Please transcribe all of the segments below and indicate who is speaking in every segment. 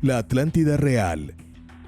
Speaker 1: La Atlántida real.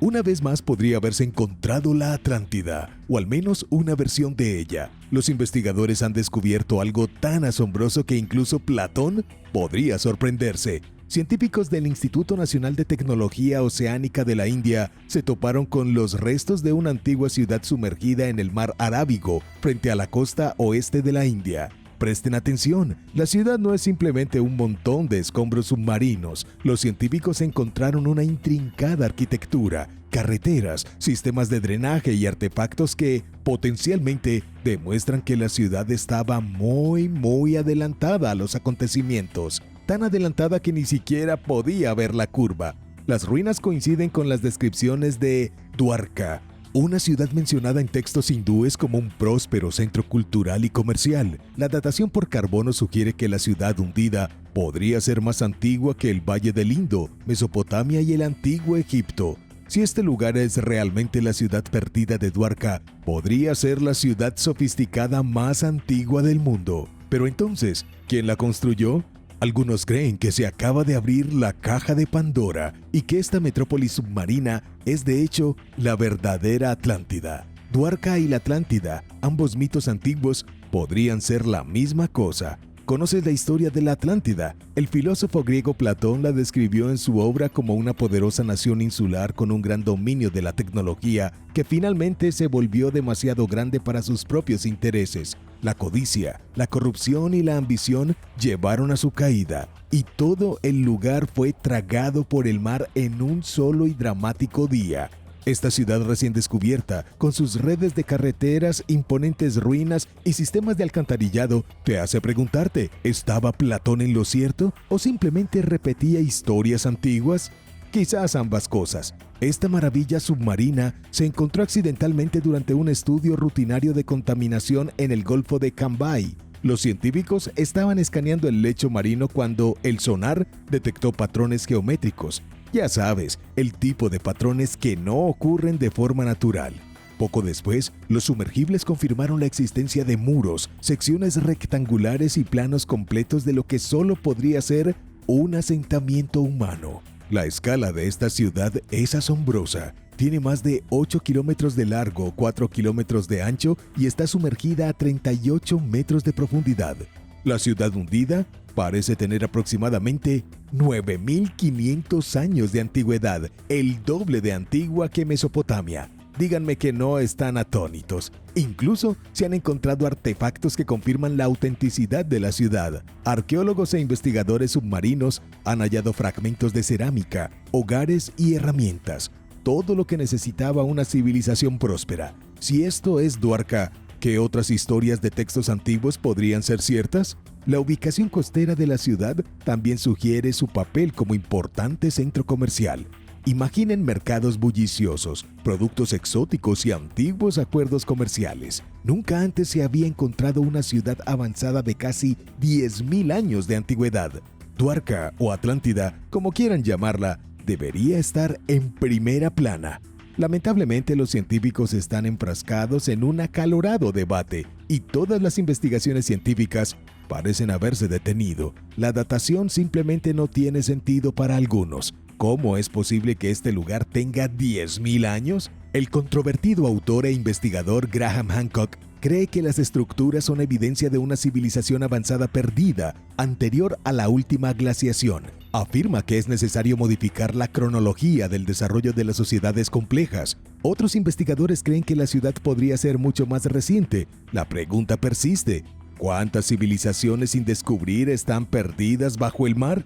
Speaker 1: Una vez más podría haberse encontrado la Atlántida, o al menos una versión de ella. Los investigadores han descubierto algo tan asombroso que incluso Platón podría sorprenderse. Científicos del Instituto Nacional de Tecnología Oceánica de la India se toparon con los restos de una antigua ciudad sumergida en el mar Arábigo, frente a la costa oeste de la India. Presten atención, la ciudad no es simplemente un montón de escombros submarinos. Los científicos encontraron una intrincada arquitectura, carreteras, sistemas de drenaje y artefactos que, potencialmente, demuestran que la ciudad estaba muy adelantada a los acontecimientos. Tan adelantada que ni siquiera podía ver la curva. Las ruinas coinciden con las descripciones de Dwarka, una ciudad mencionada en textos hindúes como un próspero centro cultural y comercial. La datación por carbono sugiere que la ciudad hundida podría ser más antigua que el Valle del Indo, Mesopotamia y el antiguo Egipto. Si este lugar es realmente la ciudad perdida de Dwarka, podría ser la ciudad sofisticada más antigua del mundo. Pero entonces, ¿quién la construyó? Algunos creen que se acaba de abrir la caja de Pandora y que esta metrópoli submarina es de hecho la verdadera Atlántida. Dwarka y la Atlántida, ambos mitos antiguos, podrían ser la misma cosa. ¿Conoces la historia de la Atlántida? El filósofo griego Platón la describió en su obra como una poderosa nación insular con un gran dominio de la tecnología que finalmente se volvió demasiado grande para sus propios intereses. La codicia, la corrupción y la ambición llevaron a su caída, y todo el lugar fue tragado por el mar en un solo y dramático día. Esta ciudad recién descubierta, con sus redes de carreteras, imponentes ruinas y sistemas de alcantarillado, te hace preguntarte, ¿estaba Platón en lo cierto o simplemente repetía historias antiguas? Quizás ambas cosas. Esta maravilla submarina se encontró accidentalmente durante un estudio rutinario de contaminación en el Golfo de Cambay. Los científicos estaban escaneando el lecho marino cuando el sonar detectó patrones geométricos. Ya sabes, el tipo de patrones que no ocurren de forma natural. Poco después, los sumergibles confirmaron la existencia de muros, secciones rectangulares y planos completos de lo que solo podría ser un asentamiento humano. La escala de esta ciudad es asombrosa. Tiene más de 8 kilómetros de largo, 4 kilómetros de ancho y está sumergida a 38 metros de profundidad. La ciudad hundida parece tener aproximadamente 9.500 años de antigüedad, el doble de antigua que Mesopotamia. Díganme que no están atónitos. Incluso se han encontrado artefactos que confirman la autenticidad de la ciudad. Arqueólogos e investigadores submarinos han hallado fragmentos de cerámica, hogares y herramientas. Todo lo que necesitaba una civilización próspera. Si esto es Dwarka, ¿qué otras historias de textos antiguos podrían ser ciertas? La ubicación costera de la ciudad también sugiere su papel como importante centro comercial. Imaginen mercados bulliciosos, productos exóticos y antiguos acuerdos comerciales. Nunca antes se había encontrado una ciudad avanzada de casi 10.000 años de antigüedad. Dwarka o Atlántida, como quieran llamarla, debería estar en primera plana. Lamentablemente, los científicos están enfrascados en un acalorado debate y todas las investigaciones científicas parecen haberse detenido. La datación simplemente no tiene sentido para algunos. ¿Cómo es posible que este lugar tenga 10.000 años? El controvertido autor e investigador Graham Hancock cree que las estructuras son evidencia de una civilización avanzada perdida, anterior a la última glaciación. Afirma que es necesario modificar la cronología del desarrollo de las sociedades complejas. Otros investigadores creen que la ciudad podría ser mucho más reciente. La pregunta persiste: ¿cuántas civilizaciones sin descubrir están perdidas bajo el mar?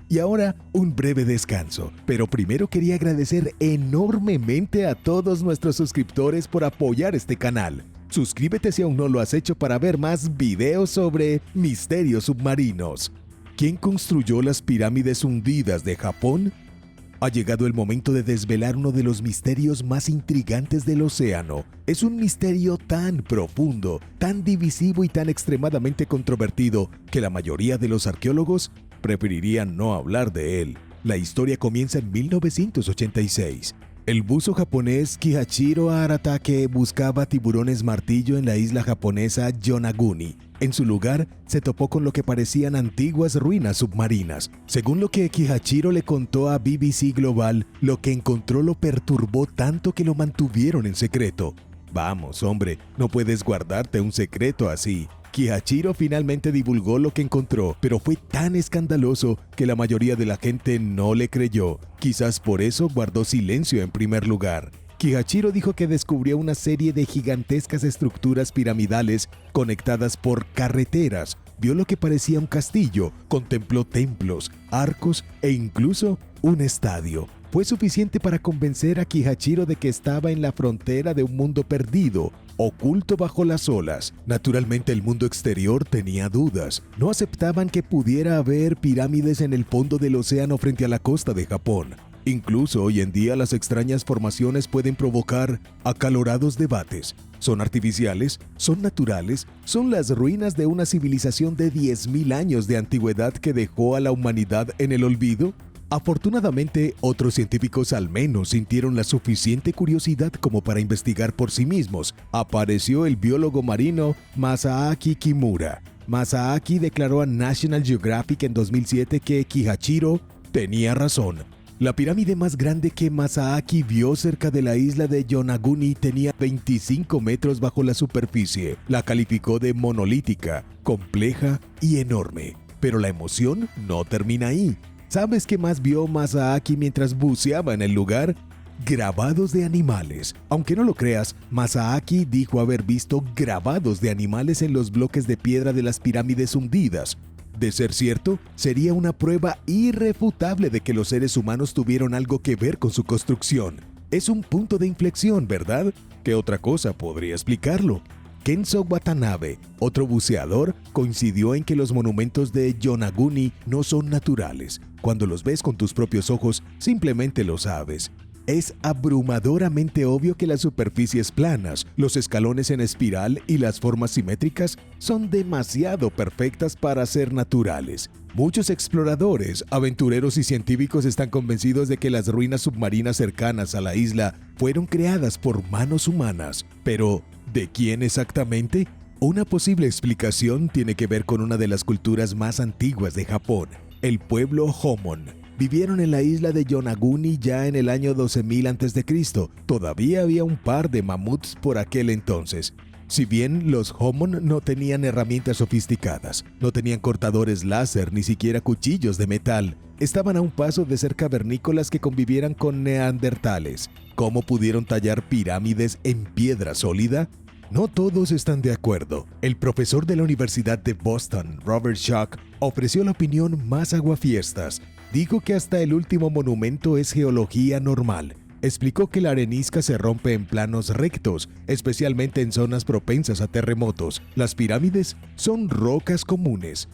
Speaker 1: Y ahora, un breve descanso, pero primero quería agradecer enormemente a todos nuestros suscriptores por apoyar este canal. Suscríbete si aún no lo has hecho para ver más videos sobre misterios submarinos. ¿Quién construyó las pirámides hundidas de Japón? Ha llegado el momento de desvelar uno de los misterios más intrigantes del océano. Es un misterio tan profundo, tan divisivo y tan extremadamente controvertido que la mayoría de los arqueólogos preferirían no hablar de él. La historia comienza en 1986. El buzo japonés Kihachiro Aratake buscaba tiburones martillo en la isla japonesa Yonaguni. En su lugar, se topó con lo que parecían antiguas ruinas submarinas. Según lo que Kihachiro le contó a BBC Global, lo que encontró lo perturbó tanto que lo mantuvieron en secreto. Vamos, hombre, no puedes guardarte un secreto así. Kihachiro finalmente divulgó lo que encontró, pero fue tan escandaloso que la mayoría de la gente no le creyó. Quizás por eso guardó silencio en primer lugar. Kihachiro dijo que descubrió una serie de gigantescas estructuras piramidales conectadas por carreteras, vio lo que parecía un castillo, contempló templos, arcos e incluso un estadio. Fue suficiente para convencer a Kihachiro de que estaba en la frontera de un mundo perdido, oculto bajo las olas. Naturalmente el mundo exterior tenía dudas. No aceptaban que pudiera haber pirámides en el fondo del océano frente a la costa de Japón. Incluso hoy en día las extrañas formaciones pueden provocar acalorados debates. ¿Son artificiales? ¿Son naturales? ¿Son las ruinas de una civilización de 10.000 años de antigüedad que dejó a la humanidad en el olvido? Afortunadamente, otros científicos al menos sintieron la suficiente curiosidad como para investigar por sí mismos. Apareció el biólogo marino Masaaki Kimura. Masaaki declaró a National Geographic en 2007 que Kihachiro tenía razón. La pirámide más grande que Masaaki vio cerca de la isla de Yonaguni tenía 25 metros bajo la superficie. La calificó de monolítica, compleja y enorme. Pero la emoción no termina ahí. ¿Sabes qué más vio Masaaki mientras buceaba en el lugar? Grabados de animales. Aunque no lo creas, Masaaki dijo haber visto grabados de animales en los bloques de piedra de las pirámides hundidas. De ser cierto, sería una prueba irrefutable de que los seres humanos tuvieron algo que ver con su construcción. Es un punto de inflexión, ¿verdad? ¿Qué otra cosa podría explicarlo? Kenzo Watanabe, otro buceador, coincidió en que los monumentos de Yonaguni no son naturales. Cuando los ves con tus propios ojos, simplemente lo sabes. Es abrumadoramente obvio que las superficies planas, los escalones en espiral y las formas simétricas son demasiado perfectas para ser naturales. Muchos exploradores, aventureros y científicos están convencidos de que las ruinas submarinas cercanas a la isla fueron creadas por manos humanas. Pero, ¿de quién exactamente? Una posible explicación tiene que ver con una de las culturas más antiguas de Japón, el pueblo Homon. Vivieron en la isla de Yonaguni ya en el año 12.000 a.C. Todavía había un par de mamuts por aquel entonces. Si bien los Homon no tenían herramientas sofisticadas, no tenían cortadores láser ni siquiera cuchillos de metal, estaban a un paso de ser cavernícolas que convivieran con neandertales. ¿Cómo pudieron tallar pirámides en piedra sólida? No todos están de acuerdo. El profesor de la Universidad de Boston, Robert Schoch, ofreció la opinión más aguafiestas. Dijo que hasta el último monumento es geología normal. Explicó que la arenisca se rompe en planos rectos, especialmente en zonas propensas a terremotos. Las pirámides son rocas comunes.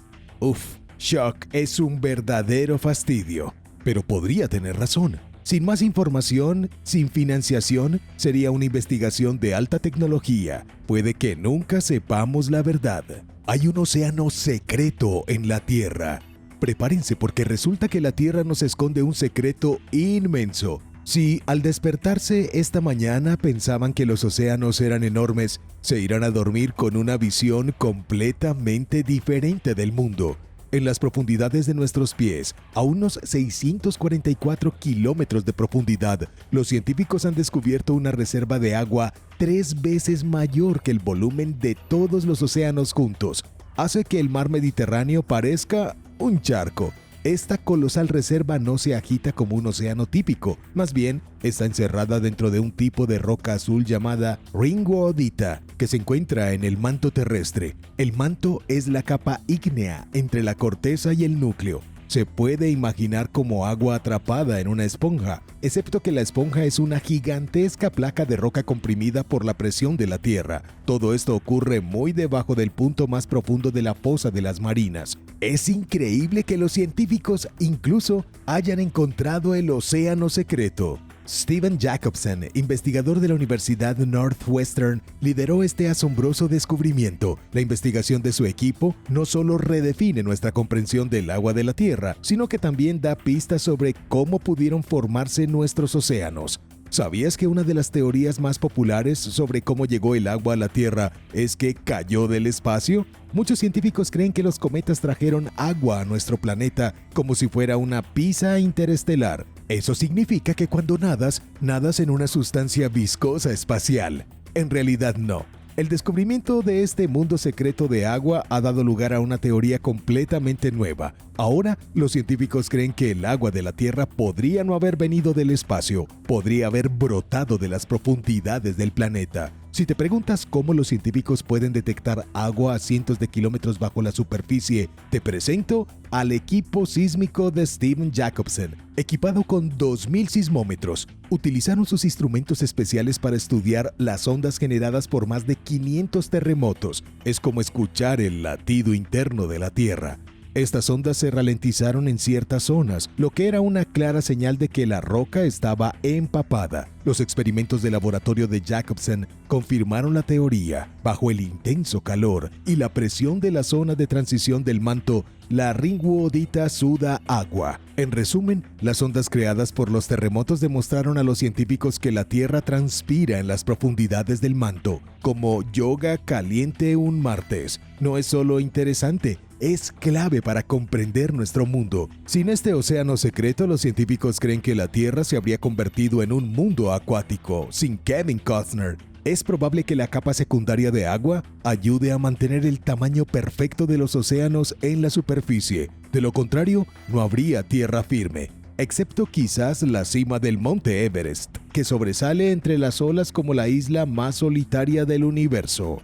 Speaker 1: Schoch es un verdadero fastidio, pero podría tener razón. Sin más información, sin financiación, sería una investigación de alta tecnología. Puede que nunca sepamos la verdad. Hay un océano secreto en la Tierra. Prepárense porque resulta que la Tierra nos esconde un secreto inmenso. Si al despertarse esta mañana pensaban que los océanos eran enormes, se irán a dormir con una visión completamente diferente del mundo. En las profundidades de nuestros pies, a unos 644 kilómetros de profundidad, los científicos han descubierto una reserva de agua 3 veces mayor que el volumen de todos los océanos juntos. Hace que el mar Mediterráneo parezca un charco. Esta colosal reserva no se agita como un océano típico, más bien está encerrada dentro de un tipo de roca azul llamada ringwoodita, que se encuentra en el manto terrestre. El manto es la capa ígnea entre la corteza y el núcleo. Se puede imaginar como agua atrapada en una esponja, excepto que la esponja es una gigantesca placa de roca comprimida por la presión de la Tierra. Todo esto ocurre muy debajo del punto más profundo de la fosa de las marinas. Es increíble que los científicos incluso hayan encontrado el océano secreto. Stephen Jacobson, investigador de la Universidad Northwestern, lideró este asombroso descubrimiento. La investigación de su equipo no solo redefine nuestra comprensión del agua de la Tierra, sino que también da pistas sobre cómo pudieron formarse nuestros océanos. ¿Sabías que una de las teorías más populares sobre cómo llegó el agua a la Tierra es que cayó del espacio? Muchos científicos creen que los cometas trajeron agua a nuestro planeta como si fuera una pizza interestelar. Eso significa que cuando nadas en una sustancia viscosa espacial. En realidad no. El descubrimiento de este mundo secreto de agua ha dado lugar a una teoría completamente nueva. Ahora, los científicos creen que el agua de la Tierra podría no haber venido del espacio, podría haber brotado de las profundidades del planeta. Si te preguntas cómo los científicos pueden detectar agua a cientos de kilómetros bajo la superficie, te presento al equipo sísmico de Stephen Jacobsen. Equipado con 2000 sismómetros, utilizaron sus instrumentos especiales para estudiar las ondas generadas por más de 500 terremotos. Es como escuchar el latido interno de la Tierra. Estas ondas se ralentizaron en ciertas zonas, lo que era una clara señal de que la roca estaba empapada. Los experimentos de laboratorio de Jacobsen confirmaron la teoría. Bajo el intenso calor y la presión de la zona de transición del manto, la ringwoodita suda agua. En resumen, las ondas creadas por los terremotos demostraron a los científicos que la Tierra transpira en las profundidades del manto, como yoga caliente un martes. No es solo interesante, es clave para comprender nuestro mundo. Sin este océano secreto, los científicos creen que la Tierra se habría convertido en un mundo acuático. Sin Kevin Costner, es probable que la capa secundaria de agua ayude a mantener el tamaño perfecto de los océanos en la superficie. De lo contrario, no habría tierra firme, excepto quizás la cima del monte Everest, que sobresale entre las olas como la isla más solitaria del universo.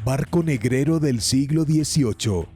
Speaker 1: Barco negrero del siglo XVIII.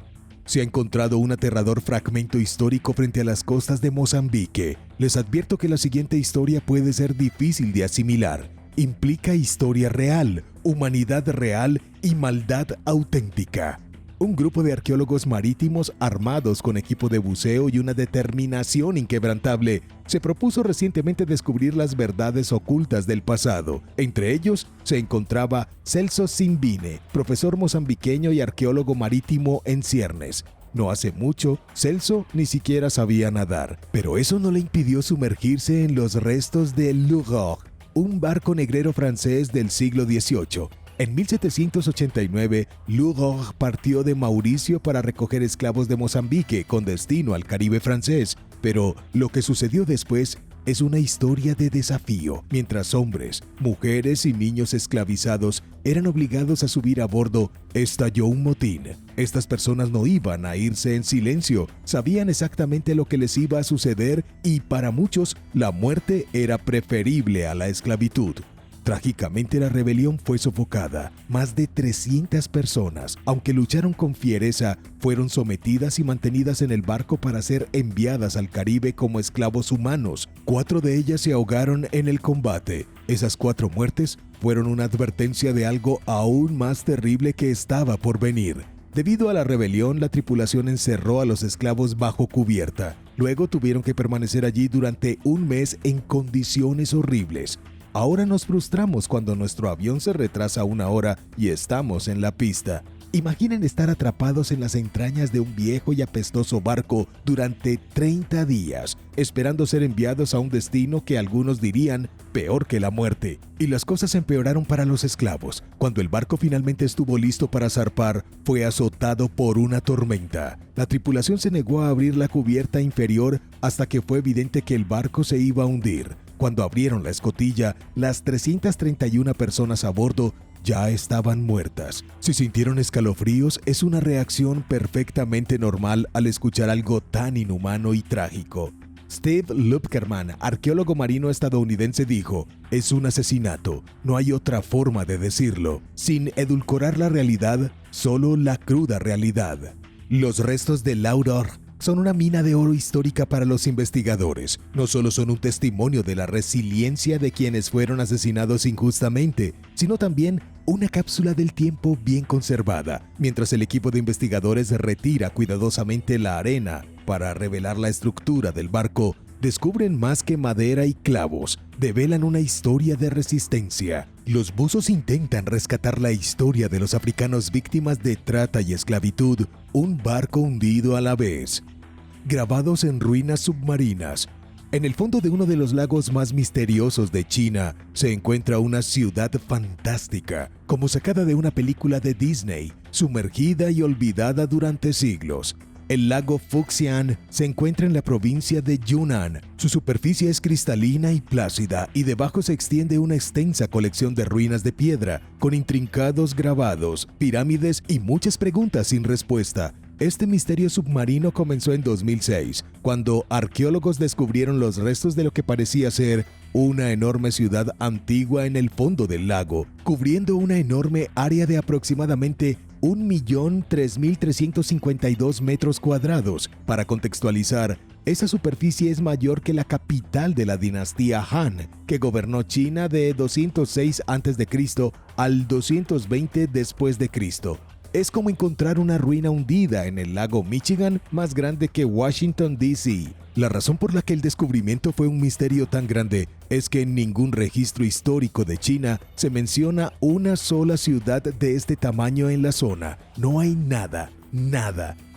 Speaker 1: Se ha encontrado un aterrador fragmento histórico frente a las costas de Mozambique. Les advierto que la siguiente historia puede ser difícil de asimilar. Implica historia real, humanidad real y maldad auténtica. Un grupo de arqueólogos marítimos armados con equipo de buceo y una determinación inquebrantable se propuso recientemente descubrir las verdades ocultas del pasado. Entre ellos se encontraba Celso Simbine, profesor mozambiqueño y arqueólogo marítimo en ciernes. No hace mucho, Celso ni siquiera sabía nadar, pero eso no le impidió sumergirse en los restos de L'Aurore, un barco negrero francés del siglo XVIII. En 1789, L'Aurore partió de Mauricio para recoger esclavos de Mozambique con destino al Caribe francés, pero lo que sucedió después es una historia de desafío. Mientras hombres, mujeres y niños esclavizados eran obligados a subir a bordo, estalló un motín. Estas personas no iban a irse en silencio, sabían exactamente lo que les iba a suceder y para muchos la muerte era preferible a la esclavitud. Trágicamente, la rebelión fue sofocada. Más de 300 personas, aunque lucharon con fiereza, fueron sometidas y mantenidas en el barco para ser enviadas al Caribe como esclavos humanos. 4 de ellas se ahogaron en el combate. Esas 4 muertes fueron una advertencia de algo aún más terrible que estaba por venir. Debido a la rebelión, la tripulación encerró a los esclavos bajo cubierta. Luego tuvieron que permanecer allí durante un mes en condiciones horribles. Ahora nos frustramos cuando nuestro avión se retrasa 1 hora y estamos en la pista. Imaginen estar atrapados en las entrañas de un viejo y apestoso barco durante 30 días, esperando ser enviados a un destino que algunos dirían peor que la muerte. Y las cosas empeoraron para los esclavos. Cuando el barco finalmente estuvo listo para zarpar, fue azotado por una tormenta. La tripulación se negó a abrir la cubierta inferior hasta que fue evidente que el barco se iba a hundir. Cuando abrieron la escotilla, las 331 personas a bordo ya estaban muertas. Si sintieron escalofríos, es una reacción perfectamente normal al escuchar algo tan inhumano y trágico. Steve Lupkerman, arqueólogo marino estadounidense, dijo: "Es un asesinato, no hay otra forma de decirlo, sin edulcorar la realidad, solo la cruda realidad". Los restos de L'Aurore son una mina de oro histórica para los investigadores. No solo son un testimonio de la resiliencia de quienes fueron asesinados injustamente, sino también una cápsula del tiempo bien conservada. Mientras el equipo de investigadores retira cuidadosamente la arena para revelar la estructura del barco, descubren más que madera y clavos. Develan una historia de resistencia. Los buzos intentan rescatar la historia de los africanos víctimas de trata y esclavitud, un barco hundido a la vez. Grabados en ruinas submarinas. En el fondo de uno de los lagos más misteriosos de China se encuentra una ciudad fantástica, como sacada de una película de Disney, sumergida y olvidada durante siglos. El lago Fuxian se encuentra en la provincia de Yunnan. Su superficie es cristalina y plácida y debajo se extiende una extensa colección de ruinas de piedra, con intrincados grabados, pirámides y muchas preguntas sin respuesta. Este misterio submarino comenzó en 2006, cuando arqueólogos descubrieron los restos de lo que parecía ser una enorme ciudad antigua en el fondo del lago, cubriendo una enorme área de aproximadamente 1.003.352 metros cuadrados. Para contextualizar, esa superficie es mayor que la capital de la dinastía Han, que gobernó China de 206 a.C. al 220 después de Cristo. Es como encontrar una ruina hundida en el lago Michigan más grande que Washington, D.C. La razón por la que el descubrimiento fue un misterio tan grande es que en ningún registro histórico de China se menciona una sola ciudad de este tamaño en la zona. No hay nada.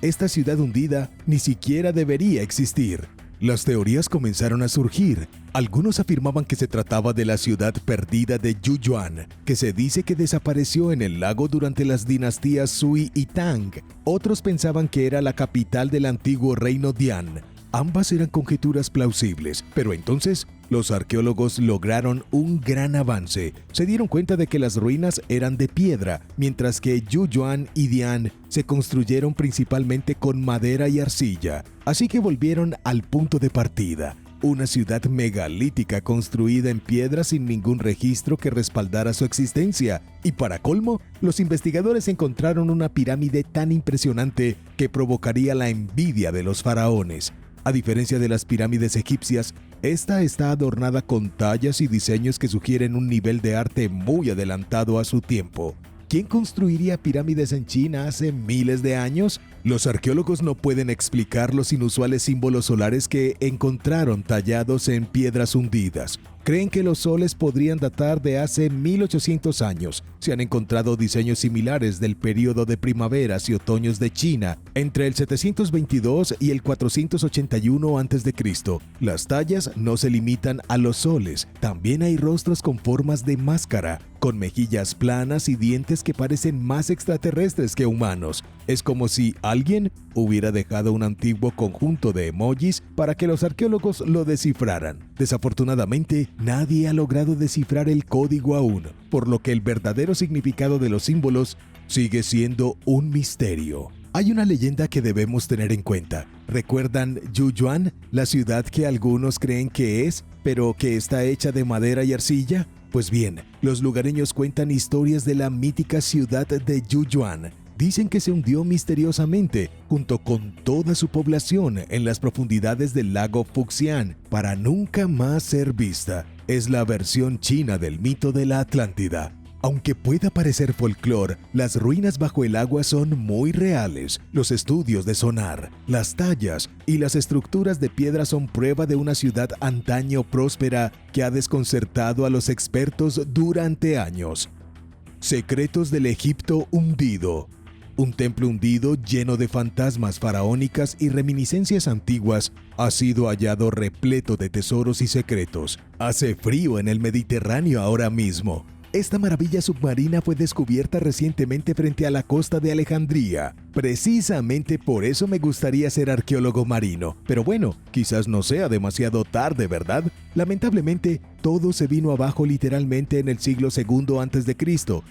Speaker 1: Esta ciudad hundida ni siquiera debería existir. Las teorías comenzaron a surgir. Algunos afirmaban que se trataba de la ciudad perdida de Yuyuan, que se dice que desapareció en el lago durante las dinastías Sui y Tang. Otros pensaban que era la capital del antiguo reino Dian. Ambas eran conjeturas plausibles, pero entonces los arqueólogos lograron un gran avance. Se dieron cuenta de que las ruinas eran de piedra, mientras que Yuyuan y Dian se construyeron principalmente con madera y arcilla. Así que volvieron al punto de partida. Una ciudad megalítica construida en piedra sin ningún registro que respaldara su existencia. Y para colmo, los investigadores encontraron una pirámide tan impresionante que provocaría la envidia de los faraones. A diferencia de las pirámides egipcias, esta está adornada con tallas y diseños que sugieren un nivel de arte muy adelantado a su tiempo. ¿Quién construiría pirámides en China hace miles de años? Los arqueólogos no pueden explicar los inusuales símbolos solares que encontraron tallados en piedras hundidas. Creen que los soles podrían datar de hace 1800 años. Se han encontrado diseños similares del período de primaveras y otoños de China entre el 722 y el 481 a.C. Las tallas no se limitan a los soles. También hay rostros con formas de máscara, con mejillas planas y dientes que parecen más extraterrestres que humanos. Es como si alguien hubiera dejado un antiguo conjunto de emojis para que los arqueólogos lo descifraran. Desafortunadamente, nadie ha logrado descifrar el código aún, por lo que el verdadero significado de los símbolos sigue siendo un misterio. Hay una leyenda que debemos tener en cuenta. ¿Recuerdan Yuyuan, la ciudad que algunos creen que es, pero que está hecha de madera y arcilla? Pues bien, los lugareños cuentan historias de la mítica ciudad de Yuyuan. Dicen que se hundió misteriosamente, junto con toda su población, en las profundidades del lago Fuxian, para nunca más ser vista. Es la versión china del mito de la Atlántida. Aunque pueda parecer folclore, las ruinas bajo el agua son muy reales. Los estudios de sonar, las tallas y las estructuras de piedra son prueba de una ciudad antaño próspera que ha desconcertado a los expertos durante años. Secretos del Egipto hundido. Un templo hundido lleno de fantasmas faraónicas y reminiscencias antiguas ha sido hallado repleto de tesoros y secretos. Hace frío en el Mediterráneo ahora mismo. Esta maravilla submarina fue descubierta recientemente frente a la costa de Alejandría. Precisamente por eso me gustaría ser arqueólogo marino. Pero bueno, quizás no sea demasiado tarde, ¿verdad? Lamentablemente, todo se vino abajo literalmente en el siglo II a.C.,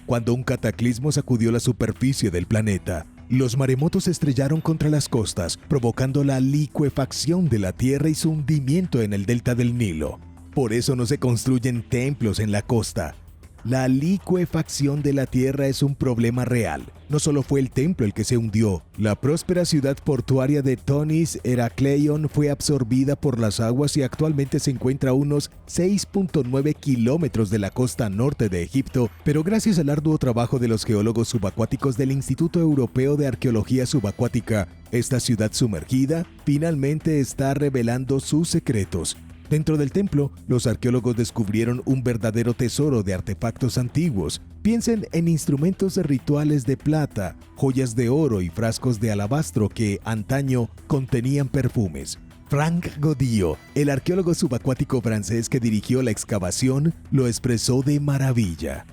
Speaker 1: cuando un cataclismo sacudió la superficie del planeta. Los maremotos se estrellaron contra las costas, provocando la licuefacción de la tierra y su hundimiento en el delta del Nilo. Por eso no se construyen templos en la costa. La licuefacción de la tierra es un problema real. No solo fue el templo el que se hundió, la próspera ciudad portuaria de Tonis Herakleion fue absorbida por las aguas y actualmente se encuentra a unos 6.9 kilómetros de la costa norte de Egipto, pero gracias al arduo trabajo de los geólogos subacuáticos del Instituto Europeo de Arqueología Subacuática, esta ciudad sumergida finalmente está revelando sus secretos. Dentro del templo, los arqueólogos descubrieron un verdadero tesoro de artefactos antiguos. Piensen en instrumentos rituales de plata, joyas de oro y frascos de alabastro que antaño contenían perfumes. Frank Goddio, el arqueólogo subacuático francés que dirigió la excavación, lo expresó de maravilla.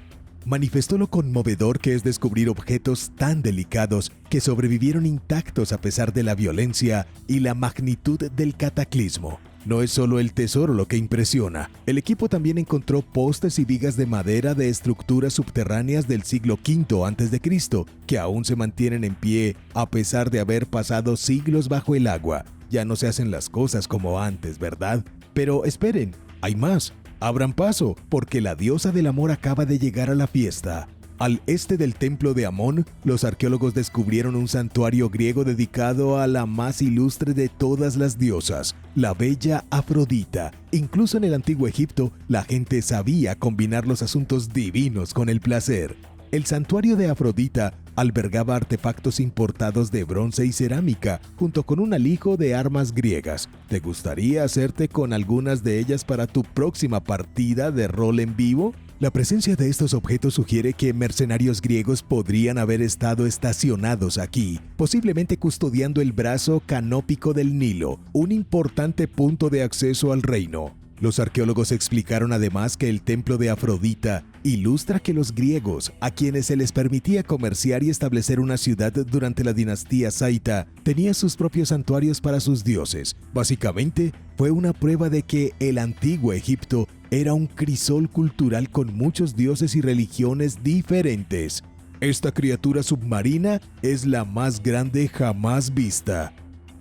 Speaker 1: Manifestó lo conmovedor que es descubrir objetos tan delicados que sobrevivieron intactos a pesar de la violencia y la magnitud del cataclismo. No es solo el tesoro lo que impresiona. El equipo también encontró postes y vigas de madera de estructuras subterráneas del siglo V a.C., que aún se mantienen en pie a pesar de haber pasado siglos bajo el agua. Ya no se hacen las cosas como antes, ¿verdad? Pero esperen, hay más. Abran paso, porque la diosa del amor acaba de llegar a la fiesta. Al este del templo de Amón, los arqueólogos descubrieron un santuario griego dedicado a la más ilustre de todas las diosas, la bella Afrodita. Incluso en el antiguo Egipto, la gente sabía combinar los asuntos divinos con el placer. El santuario de Afrodita albergaba artefactos importados de bronce y cerámica, junto con un alijo de armas griegas. ¿Te gustaría hacerte con algunas de ellas para tu próxima partida de rol en vivo? La presencia de estos objetos sugiere que mercenarios griegos podrían haber estado estacionados aquí, posiblemente custodiando el brazo canópico del Nilo, un importante punto de acceso al reino. Los arqueólogos explicaron además que el templo de Afrodita ilustra que los griegos, a quienes se les permitía comerciar y establecer una ciudad durante la dinastía Saita, tenían sus propios santuarios para sus dioses. Básicamente, fue una prueba de que el antiguo Egipto era un crisol cultural con muchos dioses y religiones diferentes. Esta criatura submarina es la más grande jamás vista.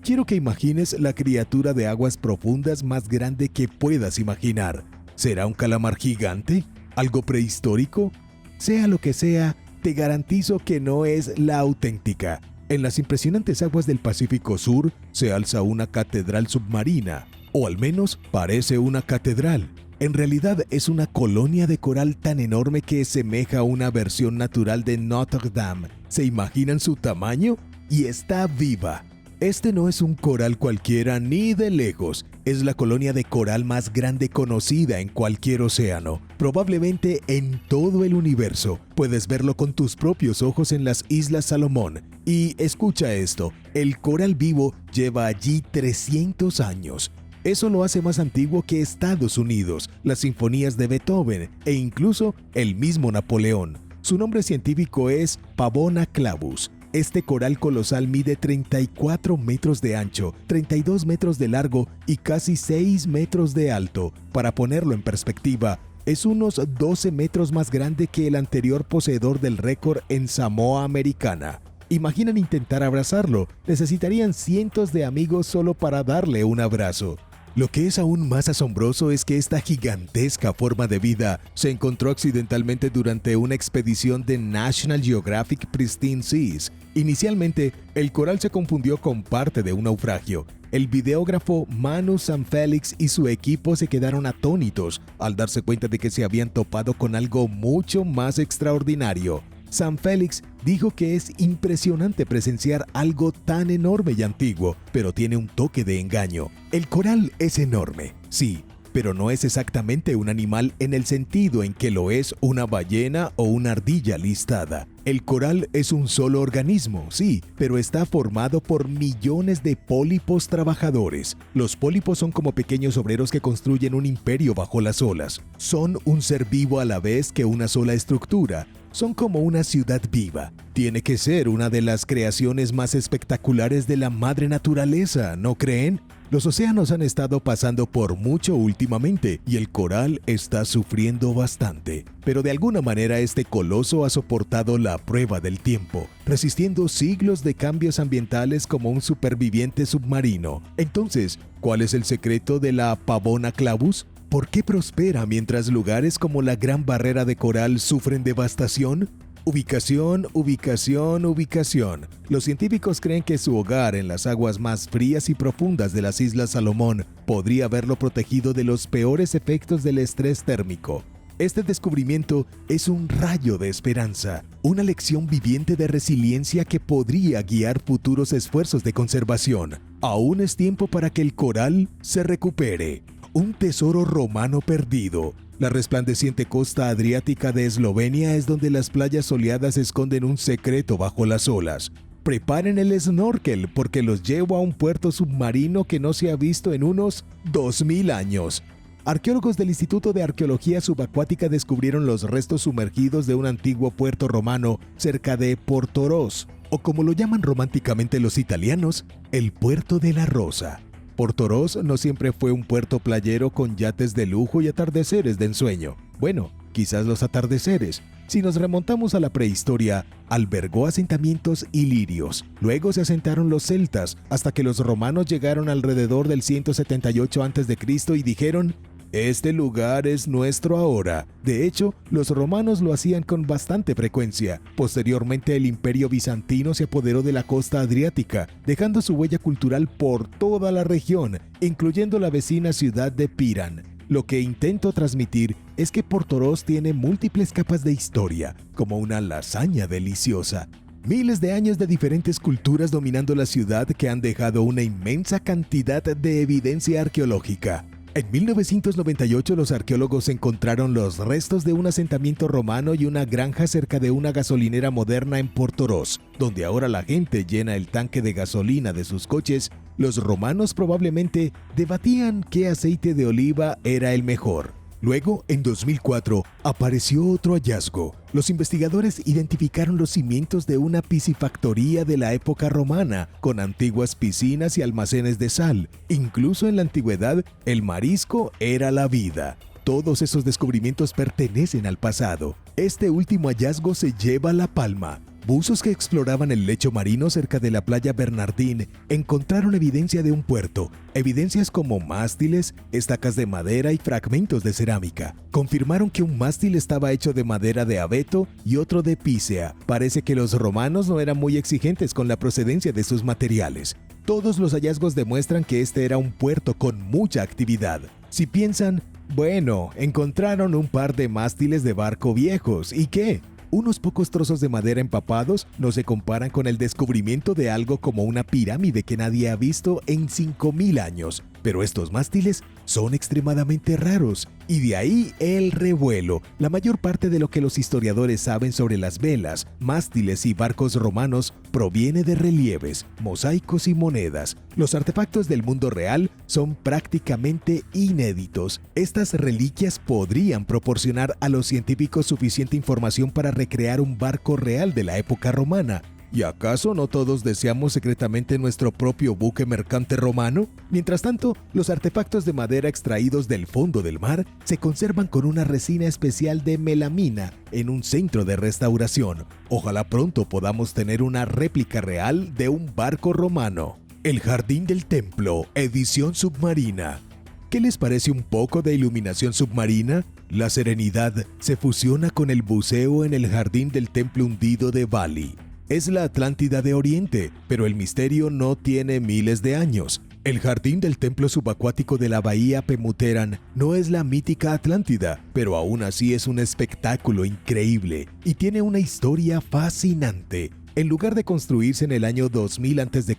Speaker 1: Quiero que imagines la criatura de aguas profundas más grande que puedas imaginar. ¿Será un calamar gigante? ¿Algo prehistórico? Sea lo que sea, te garantizo que no es la auténtica. En las impresionantes aguas del Pacífico Sur se alza una catedral submarina, o al menos parece una catedral. En realidad es una colonia de coral tan enorme que semeja a una versión natural de Notre Dame. ¿Se imaginan su tamaño? Y está viva. Este no es un coral cualquiera ni de lejos, es la colonia de coral más grande conocida en cualquier océano, probablemente en todo el universo. Puedes verlo con tus propios ojos en las Islas Salomón. Y escucha esto, el coral vivo lleva allí 300 años. Eso lo hace más antiguo que Estados Unidos, las sinfonías de Beethoven e incluso el mismo Napoleón. Su nombre científico es Pavona clavus. Este coral colosal mide 34 metros de ancho, 32 metros de largo y casi 6 metros de alto. Para ponerlo en perspectiva, es unos 12 metros más grande que el anterior poseedor del récord en Samoa Americana. Imaginan intentar abrazarlo, necesitarían cientos de amigos solo para darle un abrazo. Lo que es aún más asombroso es que esta gigantesca forma de vida se encontró accidentalmente durante una expedición de National Geographic Pristine Seas. Inicialmente, el coral se confundió con parte de un naufragio. El videógrafo Manu Sanfelix y su equipo se quedaron atónitos al darse cuenta de que se habían topado con algo mucho más extraordinario. Sanfelix dijo que es impresionante presenciar algo tan enorme y antiguo, pero tiene un toque de engaño. El coral es enorme, sí, pero no es exactamente un animal en el sentido en que lo es una ballena o una ardilla listada. El coral es un solo organismo, sí, pero está formado por millones de pólipos trabajadores. Los pólipos son como pequeños obreros que construyen un imperio bajo las olas. Son un ser vivo a la vez que una sola estructura. Son como una ciudad viva. Tiene que ser una de las creaciones más espectaculares de la madre naturaleza, ¿no creen? Los océanos han estado pasando por mucho últimamente y el coral está sufriendo bastante. Pero de alguna manera este coloso ha soportado la prueba del tiempo, resistiendo siglos de cambios ambientales como un superviviente submarino. Entonces, ¿cuál es el secreto de la Pavona clavus? ¿Por qué prospera mientras lugares como la Gran Barrera de Coral sufren devastación? Ubicación, ubicación, ubicación. Los científicos creen que su hogar en las aguas más frías y profundas de las Islas Salomón podría haberlo protegido de los peores efectos del estrés térmico. Este descubrimiento es un rayo de esperanza, una lección viviente de resiliencia que podría guiar futuros esfuerzos de conservación. Aún es tiempo para que el coral se recupere. Un tesoro romano perdido. La resplandeciente costa adriática de Eslovenia es donde las playas soleadas esconden un secreto bajo las olas. Preparen el snorkel porque los llevo a un puerto submarino que no se ha visto en unos 2000 años. Arqueólogos del Instituto de Arqueología Subacuática descubrieron los restos sumergidos de un antiguo puerto romano cerca de Portoroz, o como lo llaman románticamente los italianos, el Puerto de la Rosa. Portoroz no siempre fue un puerto playero con yates de lujo y atardeceres de ensueño. Bueno, quizás los atardeceres. Si nos remontamos a la prehistoria, albergó asentamientos ilirios. Luego se asentaron los celtas, hasta que los romanos llegaron alrededor del 178 a.C. y dijeron: "Este lugar es nuestro ahora". De hecho, los romanos lo hacían con bastante frecuencia. Posteriormente, el Imperio Bizantino se apoderó de la costa adriática, dejando su huella cultural por toda la región, incluyendo la vecina ciudad de Pirán. Lo que intento transmitir es que Portoroz tiene múltiples capas de historia, como una lasaña deliciosa. Miles de años de diferentes culturas dominando la ciudad que han dejado una inmensa cantidad de evidencia arqueológica. En 1998 los arqueólogos encontraron los restos de un asentamiento romano y una granja cerca de una gasolinera moderna en Portoroz, donde ahora la gente llena el tanque de gasolina de sus coches. Los romanos probablemente debatían qué aceite de oliva era el mejor. Luego, en 2004, apareció otro hallazgo. Los investigadores identificaron los cimientos de una piscifactoría de la época romana, con antiguas piscinas y almacenes de sal. Incluso en la antigüedad, el marisco era la vida. Todos esos descubrimientos pertenecen al pasado. Este último hallazgo se lleva la palma. Buzos que exploraban el lecho marino cerca de la playa Bernardín encontraron evidencia de un puerto, evidencias como mástiles, estacas de madera y fragmentos de cerámica. Confirmaron que un mástil estaba hecho de madera de abeto y otro de pícea. Parece que los romanos no eran muy exigentes con la procedencia de sus materiales. Todos los hallazgos demuestran que este era un puerto con mucha actividad. Si piensan, bueno, encontraron un par de mástiles de barco viejos, ¿y qué? Unos pocos trozos de madera empapados no se comparan con el descubrimiento de algo como una pirámide que nadie ha visto en 5000 años. Pero estos mástiles son extremadamente raros, y de ahí el revuelo. La mayor parte de lo que los historiadores saben sobre las velas, mástiles y barcos romanos proviene de relieves, mosaicos y monedas. Los artefactos del mundo real son prácticamente inéditos. Estas reliquias podrían proporcionar a los científicos suficiente información para recrear un barco real de la época romana. ¿Y acaso no todos deseamos secretamente nuestro propio buque mercante romano? Mientras tanto, los artefactos de madera extraídos del fondo del mar se conservan con una resina especial de melamina en un centro de restauración. Ojalá pronto podamos tener una réplica real de un barco romano. El Jardín del Templo, edición submarina. ¿Qué les parece un poco de iluminación submarina? La serenidad se fusiona con el buceo en el Jardín del Templo hundido de Bali. Es la Atlántida de Oriente, pero el misterio no tiene miles de años. El jardín del templo subacuático de la bahía Pemuteran no es la mítica Atlántida, pero aún así es un espectáculo increíble y tiene una historia fascinante. En lugar de construirse en el año 2000 a.C.,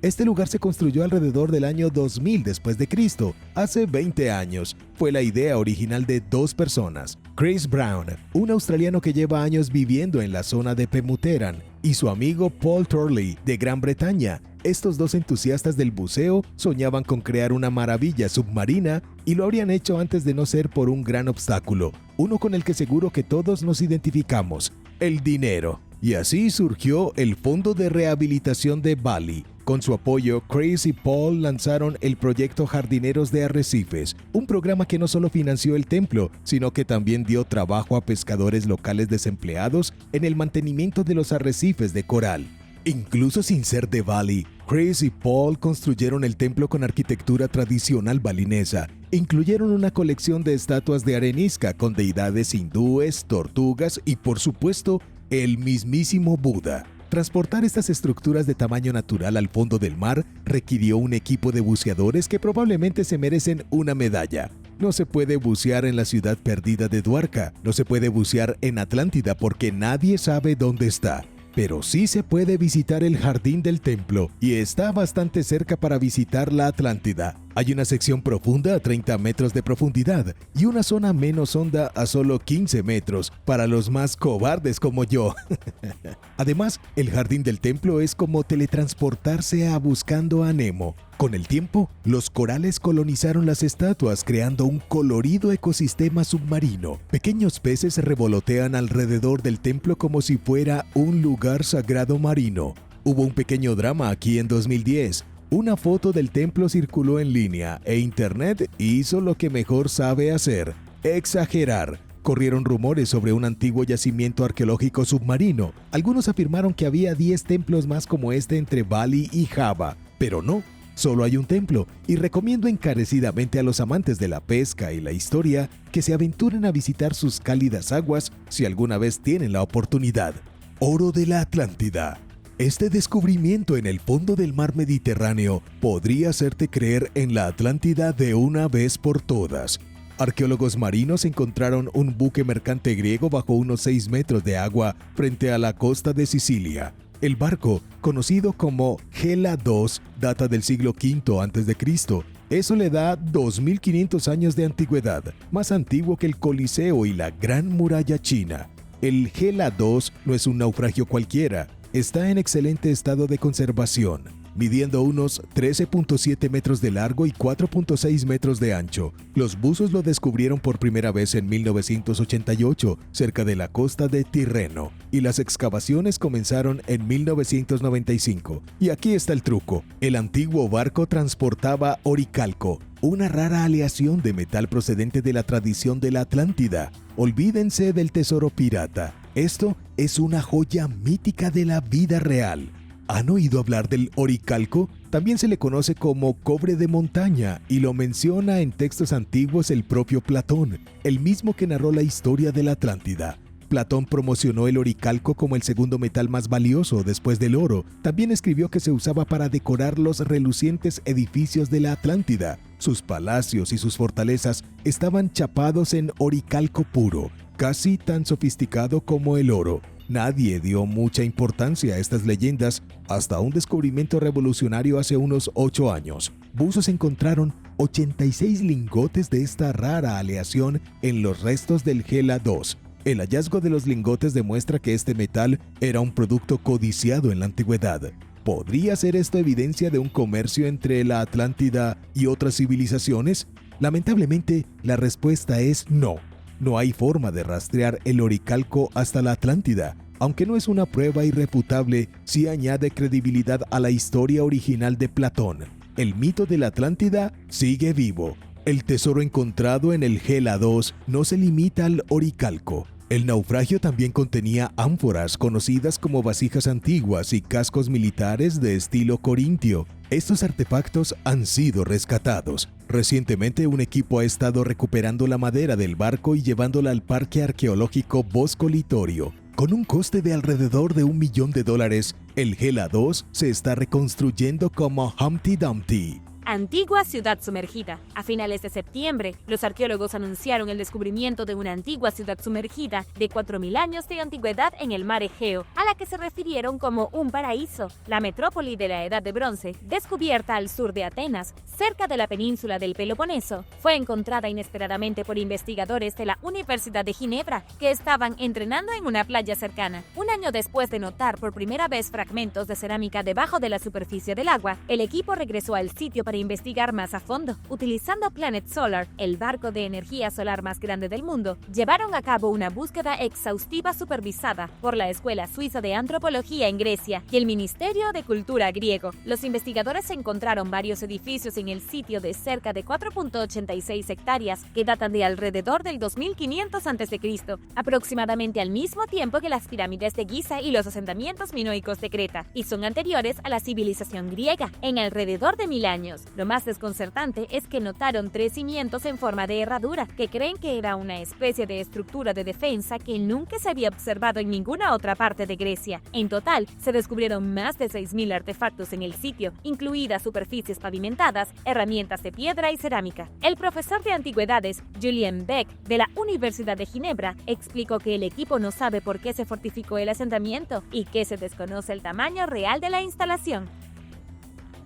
Speaker 1: este lugar se construyó alrededor del año 2000 después de Cristo, hace 20 años. Fue la idea original de dos personas, Chris Brown, un australiano que lleva años viviendo en la zona de Pemuteran, y su amigo Paul Turley, de Gran Bretaña. Estos dos entusiastas del buceo soñaban con crear una maravilla submarina y lo habrían hecho antes de no ser por un gran obstáculo, uno con el que seguro que todos nos identificamos: el dinero. Y así surgió el Fondo de Rehabilitación de Bali. Con su apoyo, Chris y Paul lanzaron el proyecto Jardineros de Arrecifes, un programa que no solo financió el templo, sino que también dio trabajo a pescadores locales desempleados en el mantenimiento de los arrecifes de coral. Incluso sin ser de Bali, Chris y Paul construyeron el templo con arquitectura tradicional balinesa. Incluyeron una colección de estatuas de arenisca con deidades hindúes, tortugas y, por supuesto, el mismísimo Buda. Transportar estas estructuras de tamaño natural al fondo del mar requirió un equipo de buceadores que probablemente se merecen una medalla. No se puede bucear en la ciudad perdida de Dwarka, no se puede bucear en Atlántida porque nadie sabe dónde está. Pero sí se puede visitar el Jardín del Templo y está bastante cerca para visitar la Atlántida. Hay una sección profunda a 30 metros de profundidad y una zona menos honda a solo 15 metros para los más cobardes como yo. Además, el jardín del templo es como teletransportarse a Buscando a Nemo. Con el tiempo, los corales colonizaron las estatuas creando un colorido ecosistema submarino. Pequeños peces revolotean alrededor del templo como si fuera un lugar sagrado marino. Hubo un pequeño drama aquí en 2010. Una foto del templo circuló en línea e Internet hizo lo que mejor sabe hacer: exagerar. Corrieron rumores sobre un antiguo yacimiento arqueológico submarino. Algunos afirmaron que había 10 templos más como este entre Bali y Java, pero no. Solo hay un templo, y recomiendo encarecidamente a los amantes de la pesca y la historia que se aventuren a visitar sus cálidas aguas si alguna vez tienen la oportunidad. Oro de la Atlántida. Este descubrimiento en el fondo del mar Mediterráneo podría hacerte creer en la Atlántida de una vez por todas. Arqueólogos marinos encontraron un buque mercante griego bajo unos 6 metros de agua frente a la costa de Sicilia. El barco, conocido como Gela II, data del siglo V a.C. Eso le da 2500 años de antigüedad, más antiguo que el Coliseo y la Gran Muralla China. El Gela II no es un naufragio cualquiera. Está en excelente estado de conservación, midiendo unos 13.7 metros de largo y 4.6 metros de ancho. Los buzos lo descubrieron por primera vez en 1988, cerca de la costa de Tirreno, y las excavaciones comenzaron en 1995. Y aquí está el truco: el antiguo barco transportaba oricalco, una rara aleación de metal procedente de la tradición de la Atlántida. Olvídense del tesoro pirata. Esto es una joya mítica de la vida real. ¿Han oído hablar del oricalco? También se le conoce como cobre de montaña y lo menciona en textos antiguos el propio Platón, el mismo que narró la historia de la Atlántida. Platón promocionó el oricalco como el segundo metal más valioso después del oro. También escribió que se usaba para decorar los relucientes edificios de la Atlántida. Sus palacios y sus fortalezas estaban chapados en oricalco puro, casi tan sofisticado como el oro. Nadie dio mucha importancia a estas leyendas hasta un descubrimiento revolucionario hace unos 8 años. Buzos encontraron 86 lingotes de esta rara aleación en los restos del Gela II. El hallazgo de los lingotes demuestra que este metal era un producto codiciado en la antigüedad. ¿Podría ser esto evidencia de un comercio entre la Atlántida y otras civilizaciones? Lamentablemente, la respuesta es no. No hay forma de rastrear el oricalco hasta la Atlántida. Aunque no es una prueba irrefutable, sí añade credibilidad a la historia original de Platón. El mito de la Atlántida sigue vivo. El tesoro encontrado en el Gela II no se limita al oricalco. El naufragio también contenía ánforas conocidas como vasijas antiguas y cascos militares de estilo corintio. Estos artefactos han sido rescatados. Recientemente un equipo ha estado recuperando la madera del barco y llevándola al Parque Arqueológico Bosco Litorio. Con un coste de alrededor de $1 millón, el Gela II se está reconstruyendo como Humpty Dumpty.
Speaker 2: Antigua ciudad sumergida. A finales de septiembre, los arqueólogos anunciaron el descubrimiento de una antigua ciudad sumergida de 4.000 años de antigüedad en el mar Egeo, a la que se refirieron como un paraíso. La metrópoli de la Edad de Bronce, descubierta al sur de Atenas, cerca de la península del Peloponeso, fue encontrada inesperadamente por investigadores de la Universidad de Ginebra, que estaban entrenando en una playa cercana. Un año después de notar por primera vez fragmentos de cerámica debajo de la superficie del agua, el equipo regresó al sitio para investigar más a fondo. Utilizando Planet Solar, el barco de energía solar más grande del mundo, llevaron a cabo una búsqueda exhaustiva supervisada por la Escuela Suiza de Antropología en Grecia y el Ministerio de Cultura griego. Los investigadores encontraron varios edificios en el sitio de cerca de 4.86 hectáreas que datan de alrededor del 2500 a.C., aproximadamente al mismo tiempo que las pirámides de Giza y los asentamientos minoicos de Creta, y son anteriores a la civilización griega en alrededor de 1000 años. Lo más desconcertante es que notaron 3 cimientos en forma de herradura, que creen que era una especie de estructura de defensa que nunca se había observado en ninguna otra parte de Grecia. En total, se descubrieron más de 6.000 artefactos en el sitio, incluidas superficies pavimentadas, herramientas de piedra y cerámica. El profesor de antigüedades, Julien Beck, de la Universidad de Ginebra, explicó que el equipo no sabe por qué se fortificó el asentamiento y que se desconoce el tamaño real de la instalación.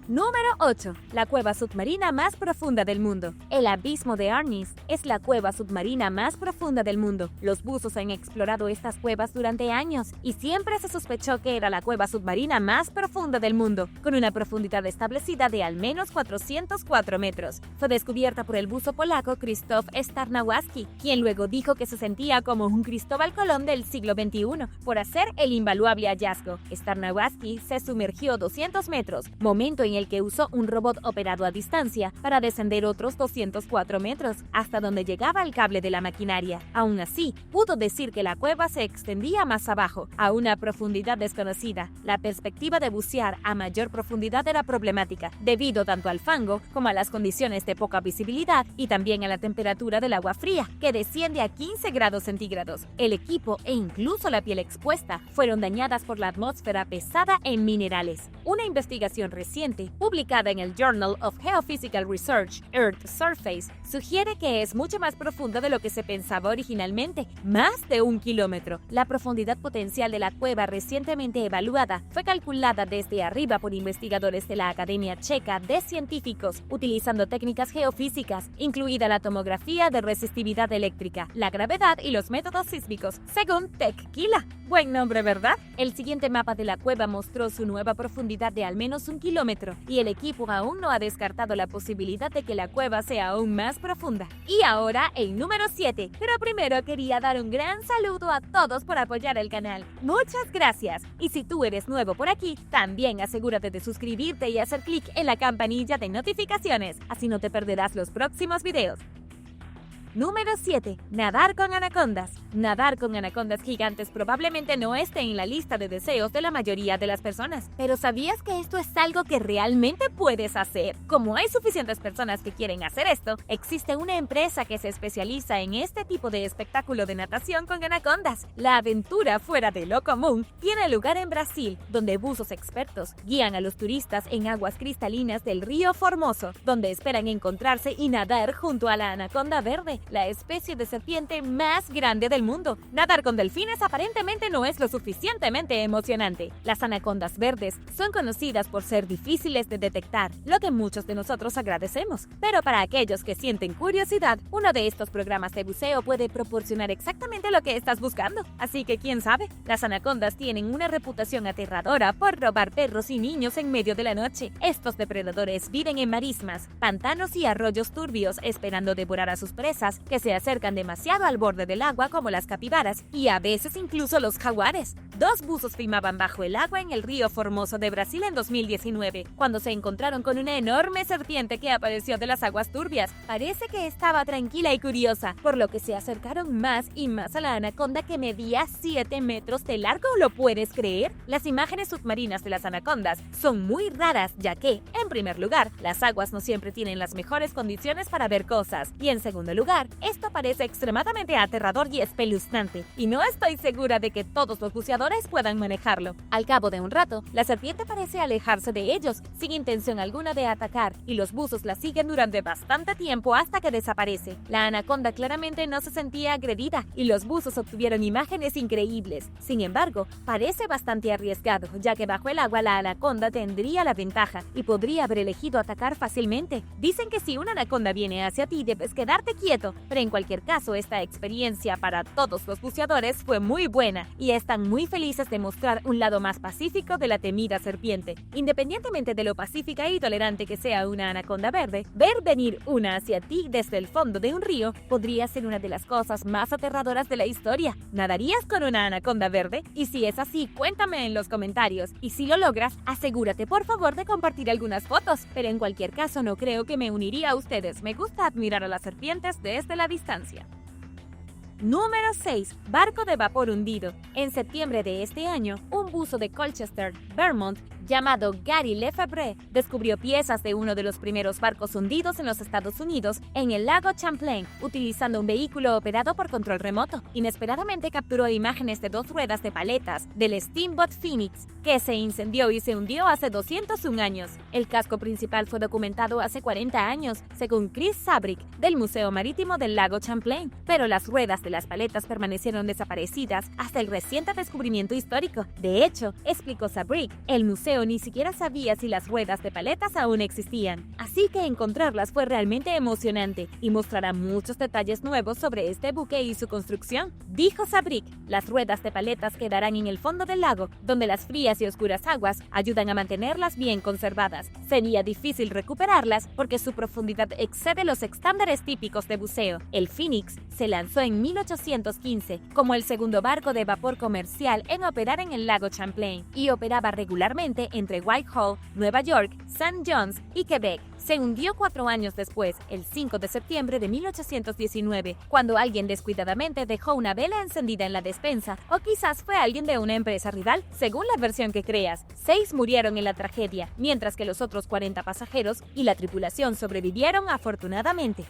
Speaker 2: Número 8. La cueva submarina más profunda del mundo. El abismo de Arnis es la cueva submarina más profunda del mundo. Los buzos han explorado estas cuevas durante años y siempre se sospechó que era la cueva submarina más profunda del mundo, con una profundidad establecida de al menos 404 metros. Fue descubierta por el buzo polaco Krzysztof Starnawski, quien luego dijo que se sentía como un Cristóbal Colón del siglo XXI por hacer el invaluable hallazgo. Starnawski se sumergió 200 metros, momento en el que usó un robot operado a distancia para descender otros 204 metros, hasta donde llegaba el cable de la maquinaria. Aún así, pudo decir que la cueva se extendía más abajo, a una profundidad desconocida. La perspectiva de bucear a mayor profundidad era problemática, debido tanto al fango como a las condiciones de poca visibilidad y también a la temperatura del agua fría, que desciende a 15 grados centígrados. El equipo e incluso la piel expuesta fueron dañadas por la atmósfera pesada en minerales. Una investigación reciente publicada en el Journal of Geophysical Research, Earth Surface, sugiere que es mucho más profunda de lo que se pensaba originalmente, más de 1 kilómetro. La profundidad potencial de la cueva recientemente evaluada fue calculada desde arriba por investigadores de la Academia Checa de Científicos, utilizando técnicas geofísicas, incluida la tomografía de resistividad eléctrica, la gravedad y los métodos sísmicos, según TechKila. Buen nombre, ¿verdad? El siguiente mapa de la cueva mostró su nueva profundidad de al menos 1 kilómetro, y el equipo aún no ha descartado la posibilidad de que la cueva sea aún más profunda. Y ahora el número 7, pero primero quería dar un gran saludo a todos por apoyar el canal. Muchas gracias. Y si tú eres nuevo por aquí, también asegúrate de suscribirte y hacer clic en la campanilla de notificaciones, así no te perderás los próximos videos. Número 7. Nadar con anacondas. Nadar con anacondas gigantes probablemente no esté en la lista de deseos de la mayoría de las personas. Pero ¿sabías que esto es algo que realmente puedes hacer? Como hay suficientes personas que quieren hacer esto, existe una empresa que se especializa en este tipo de espectáculo de natación con anacondas. La aventura fuera de lo común tiene lugar en Brasil, donde buzos expertos guían a los turistas en aguas cristalinas del río Formoso, donde esperan encontrarse y nadar junto a la anaconda verde, la especie de serpiente más grande del mundo. Nadar con delfines aparentemente no es lo suficientemente emocionante. Las anacondas verdes son conocidas por ser difíciles de detectar, lo que muchos de nosotros agradecemos. Pero para aquellos que sienten curiosidad, uno de estos programas de buceo puede proporcionar exactamente lo que estás buscando. Así que quién sabe, las anacondas tienen una reputación aterradora por robar perros y niños en medio de la noche. Estos depredadores viven en marismas, pantanos y arroyos turbios, esperando devorar a sus presas que se acercan demasiado al borde del agua, como las capibaras y a veces incluso los jaguares. 2 buzos filmaban bajo el agua en el río Formoso de Brasil en 2019, cuando se encontraron con una enorme serpiente que apareció de las aguas turbias. Parece que estaba tranquila y curiosa, por lo que se acercaron más y más a la anaconda, que medía 7 metros de largo. ¿Lo puedes creer? Las imágenes submarinas de las anacondas son muy raras, ya que, en primer lugar, las aguas no siempre tienen las mejores condiciones para ver cosas, y en segundo lugar, esto parece extremadamente aterrador y espeluznante, y no estoy segura de que todos los buceadores puedan manejarlo. Al cabo de un rato, la serpiente parece alejarse de ellos, sin intención alguna de atacar, y los buzos la siguen durante bastante tiempo hasta que desaparece. La anaconda claramente no se sentía agredida, y los buzos obtuvieron imágenes increíbles. Sin embargo, parece bastante arriesgado, ya que bajo el agua la anaconda tendría la ventaja, y podría haber elegido atacar fácilmente. Dicen que si una anaconda viene hacia ti, debes quedarte quieto, pero en cualquier caso, esta experiencia para todos los buceadores fue muy buena, y están muy felices de mostrar un lado más pacífico de la temida serpiente. Independientemente de lo pacífica y tolerante que sea una anaconda verde, ver venir una hacia ti desde el fondo de un río podría ser una de las cosas más aterradoras de la historia. ¿Nadarías con una anaconda verde? Y si es así, cuéntame en los comentarios, y si lo logras, asegúrate por favor de compartir algunas fotos. Pero en cualquier caso, no creo que me uniría a ustedes. Me gusta admirar a las serpientes desde la distancia. Número 6. Barco de vapor hundido. En septiembre de este año, un buzo de Colchester, Vermont, llamado Gary Lefebvre, descubrió piezas de uno de los primeros barcos hundidos en los Estados Unidos en el lago Champlain, utilizando un vehículo operado por control remoto. Inesperadamente capturó imágenes de 2 ruedas de paletas del Steamboat Phoenix, que se incendió y se hundió hace 201 años. El casco principal fue documentado hace 40 años, según Chris Sabrick, del Museo Marítimo del lago Champlain, pero las ruedas de las paletas permanecieron desaparecidas hasta el reciente descubrimiento histórico. De hecho, explicó Sabrick, el museo ni siquiera sabía si las ruedas de paletas aún existían. Así que encontrarlas fue realmente emocionante y mostrará muchos detalles nuevos sobre este buque y su construcción. Dijo Sabrick, las ruedas de paletas quedarán en el fondo del lago, donde las frías y oscuras aguas ayudan a mantenerlas bien conservadas. Sería difícil recuperarlas porque su profundidad excede los estándares típicos de buceo. El Phoenix se lanzó en 1815 como el segundo barco de vapor comercial en operar en el lago Champlain y operaba regularmente entre Whitehall, Nueva York, St. John's y Quebec. Se hundió 4 años después, el 5 de septiembre de 1819, cuando alguien descuidadamente dejó una vela encendida en la despensa, o quizás fue alguien de una empresa rival, según la versión que creas. 6 murieron en la tragedia, mientras que los otros 40 pasajeros y la tripulación sobrevivieron afortunadamente.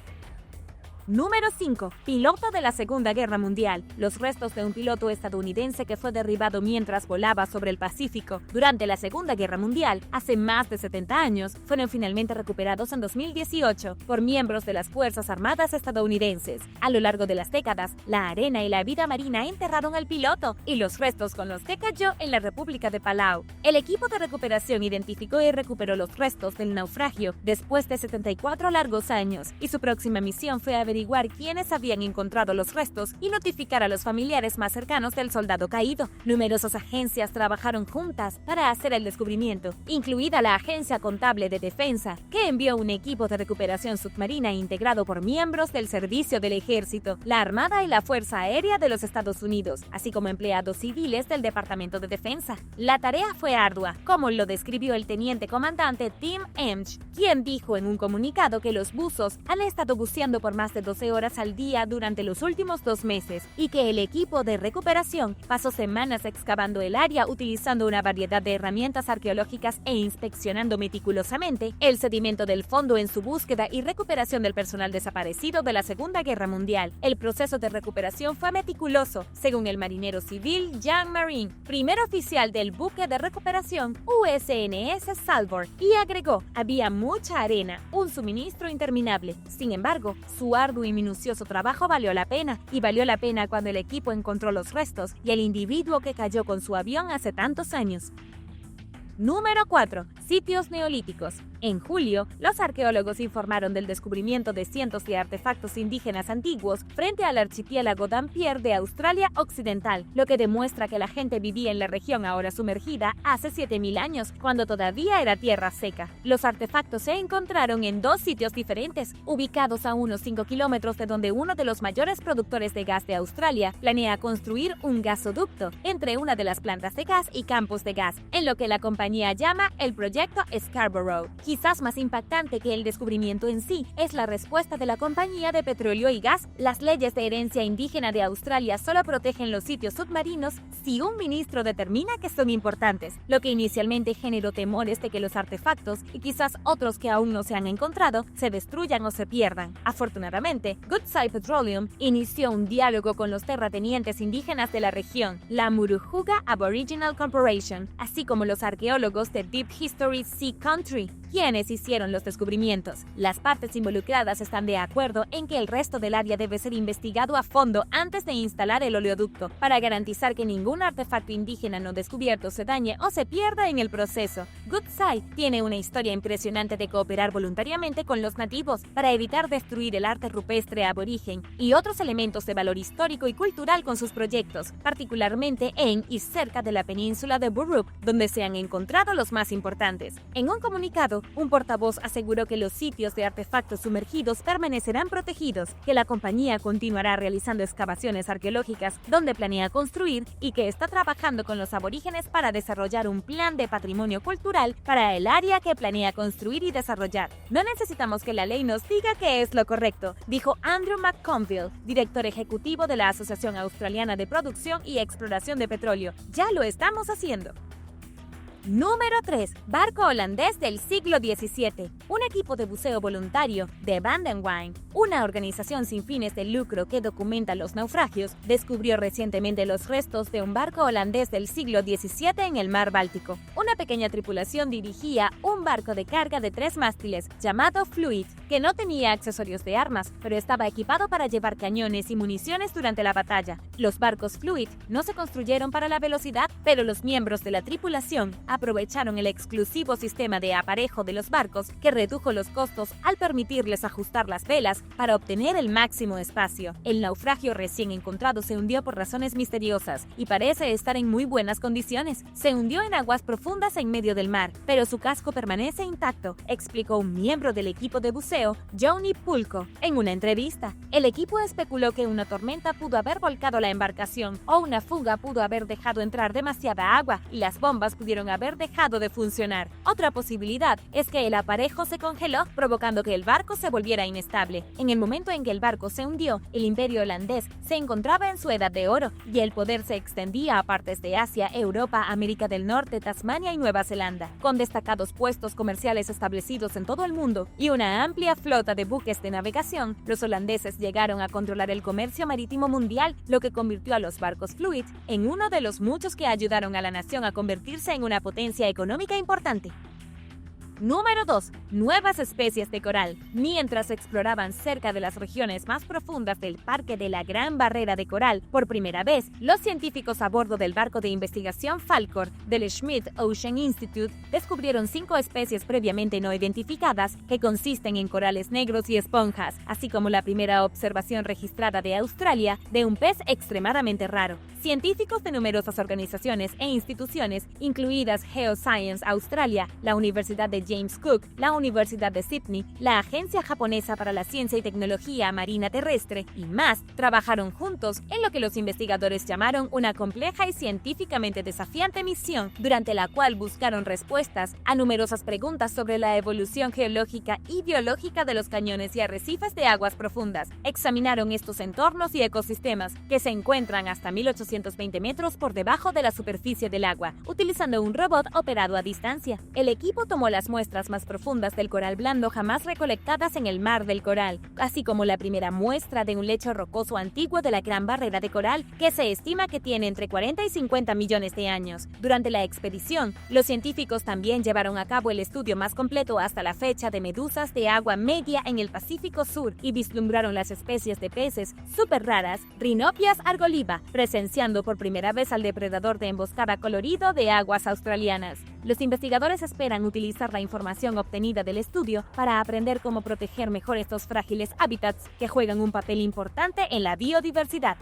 Speaker 2: Número 5. Piloto de la Segunda Guerra Mundial. Los restos de un piloto estadounidense que fue derribado mientras volaba sobre el Pacífico durante la Segunda Guerra Mundial, hace más de 70 años, fueron finalmente recuperados en 2018 por miembros de las Fuerzas Armadas estadounidenses. A lo largo de las décadas, la arena y la vida marina enterraron al piloto y los restos con los que cayó en la República de Palau. El equipo de recuperación identificó y recuperó los restos del naufragio después de 74 largos años, y su próxima misión fue averiguar quiénes habían encontrado los restos y notificar a los familiares más cercanos del soldado caído. Numerosas agencias trabajaron juntas para hacer el descubrimiento, incluida la Agencia Contable de Defensa, que envió un equipo de recuperación submarina integrado por miembros del Servicio del Ejército, la Armada y la Fuerza Aérea de los Estados Unidos, así como empleados civiles del Departamento de Defensa. La tarea fue ardua, como lo describió el teniente comandante Tim Emch, quien dijo en un comunicado que los buzos han estado buceando por más de 12 horas al día durante los últimos 2 meses y que el equipo de recuperación pasó semanas excavando el área utilizando una variedad de herramientas arqueológicas e inspeccionando meticulosamente el sedimento del fondo en su búsqueda y recuperación del personal desaparecido de la Segunda Guerra Mundial. El proceso de recuperación fue meticuloso, según el marinero civil Jean Marin, primer oficial del buque de recuperación USNS Salvor, y agregó, había mucha arena, un suministro interminable. Sin embargo, su arduo y minucioso trabajo valió la pena, y valió la pena cuando el equipo encontró los restos y el individuo que cayó con su avión hace tantos años. Número 4. Sitios neolíticos. En julio, los arqueólogos informaron del descubrimiento de cientos de artefactos indígenas antiguos frente al archipiélago Dampier de Australia Occidental, lo que demuestra que la gente vivía en la región ahora sumergida hace 7000 años, cuando todavía era tierra seca. Los artefactos se encontraron en 2 sitios diferentes, ubicados a unos 5 kilómetros de donde uno de los mayores productores de gas de Australia planea construir un gasoducto entre una de las plantas de gas y campos de gas, en lo que la compañía llama el proyecto Scarborough. Quizás más impactante que el descubrimiento en sí es la respuesta de la compañía de petróleo y gas. Las leyes de herencia indígena de Australia solo protegen los sitios submarinos si un ministro determina que son importantes, lo que inicialmente generó temores de que los artefactos, y quizás otros que aún no se han encontrado, se destruyan o se pierdan. Afortunadamente, Woodside Petroleum inició un diálogo con los terratenientes indígenas de la región, la Murujuga Aboriginal Corporation, así como los arqueólogos de Deep History Sea Country, quienes hicieron los descubrimientos. Las partes involucradas están de acuerdo en que el resto del área debe ser investigado a fondo antes de instalar el oleoducto, para garantizar que ningún artefacto indígena no descubierto se dañe o se pierda en el proceso. Woodside tiene una historia impresionante de cooperar voluntariamente con los nativos para evitar destruir el arte rupestre aborigen y otros elementos de valor histórico y cultural con sus proyectos, particularmente en y cerca de la península de Burrup, donde se han encontrado los más importantes. En un comunicado, un portavoz aseguró que los sitios de artefactos sumergidos permanecerán protegidos, que la compañía continuará realizando excavaciones arqueológicas donde planea construir y que está trabajando con los aborígenes para desarrollar un plan de patrimonio cultural para el área que planea construir y desarrollar. No necesitamos que la ley nos diga qué es lo correcto, dijo Andrew McConville, director ejecutivo de la Asociación Australiana de Producción y Exploración de Petróleo. Ya lo estamos haciendo. Número 3. Barco holandés del siglo XVII. Un equipo de buceo voluntario de Van den Wijn, una organización sin fines de lucro que documenta los naufragios, descubrió recientemente los restos de un barco holandés del siglo XVII en el mar Báltico. Una pequeña tripulación dirigía un barco de carga de 3 mástiles llamado Fluid, que no tenía accesorios de armas, pero estaba equipado para llevar cañones y municiones durante la batalla. Los barcos Fluid no se construyeron para la velocidad, pero los miembros de la tripulación aprovecharon el exclusivo sistema de aparejo de los barcos que redujo los costos al permitirles ajustar las velas para obtener el máximo espacio. El naufragio recién encontrado se hundió por razones misteriosas y parece estar en muy buenas condiciones. Se hundió en aguas profundas en medio del mar, pero su casco permanece intacto, explicó un miembro del equipo de buceo, Johnny Pulko, en una entrevista. El equipo especuló que una tormenta pudo haber volcado la embarcación o una fuga pudo haber dejado entrar demasiada agua y las bombas pudieron haber dejado de funcionar. Otra posibilidad es que el aparejo se congeló, provocando que el barco se volviera inestable. En el momento en que el barco se hundió, el imperio holandés se encontraba en su edad de oro y el poder se extendía a partes de Asia, Europa, América del Norte, Tasmania y Nueva Zelanda. Con destacados puestos comerciales establecidos en todo el mundo y una amplia flota de buques de navegación, los holandeses llegaron a controlar el comercio marítimo mundial, lo que convirtió a los barcos Fluid en uno de los muchos que ayudaron a la nación a convertirse en una potencia económica importante. Número 2. Nuevas especies de coral. Mientras exploraban cerca de las regiones más profundas del Parque de la Gran Barrera de Coral, por primera vez, los científicos a bordo del barco de investigación Falkor del Schmidt Ocean Institute descubrieron 5 especies previamente no identificadas que consisten en corales negros y esponjas, así como la primera observación registrada de Australia de un pez extremadamente raro. Científicos de numerosas organizaciones e instituciones, incluidas Geoscience Australia, la Universidad de James Cook, la Universidad de Sydney, la Agencia Japonesa para la Ciencia y Tecnología Marina Terrestre y más, trabajaron juntos en lo que los investigadores llamaron una compleja y científicamente desafiante misión, durante la cual buscaron respuestas a numerosas preguntas sobre la evolución geológica y biológica de los cañones y arrecifes de aguas profundas. Examinaron estos entornos y ecosistemas que se encuentran hasta 1820 metros por debajo de la superficie del agua, utilizando un robot operado a distancia. El equipo tomó las muestras más profundas del coral blando jamás recolectadas en el mar del Coral, así como la primera muestra de un lecho rocoso antiguo de la Gran Barrera de Coral, que se estima que tiene entre 40 y 50 millones de años. Durante la expedición, los científicos también llevaron a cabo el estudio más completo hasta la fecha de medusas de agua media en el Pacífico Sur y vislumbraron las especies de peces súper raras, Rhinopias argoliva, presenciando por primera vez al depredador de emboscada colorido de aguas australianas. Los investigadores esperan utilizar la información obtenida del estudio para aprender cómo proteger mejor estos frágiles hábitats que juegan un papel importante en la biodiversidad.